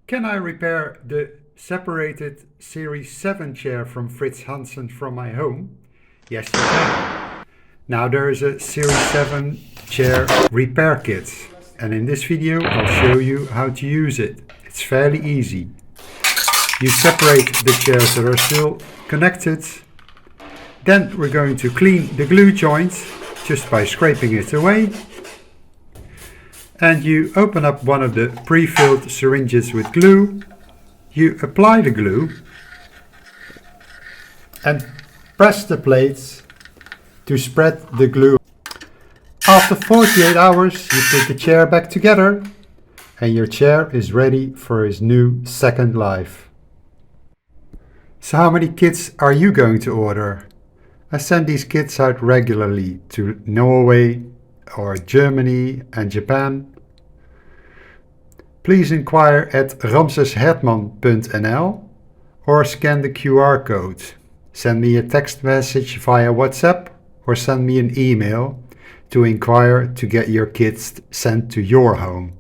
Can I repair the separated Series 7 chair from Fritz Hansen from my home? Yes, you can. Now there is a Series 7 chair repair kit, and in this video I'll show you how to use it. It's fairly easy. You separate the chairs that are still connected. Then we're going to clean the glue joint just by scraping it away. And you open up one of the pre-filled syringes with glue. You apply the glue and press the plates to spread the glue. After 48 hours you put the chair back together and your chair is ready for its new second life. So how many kits are you going to order? I send these kits out regularly to Norway or Germany and Japan. Please inquire at ramseshertman.nl or scan the QR code. Send me a text message via WhatsApp or send me an email to inquire to get your kits sent to your home.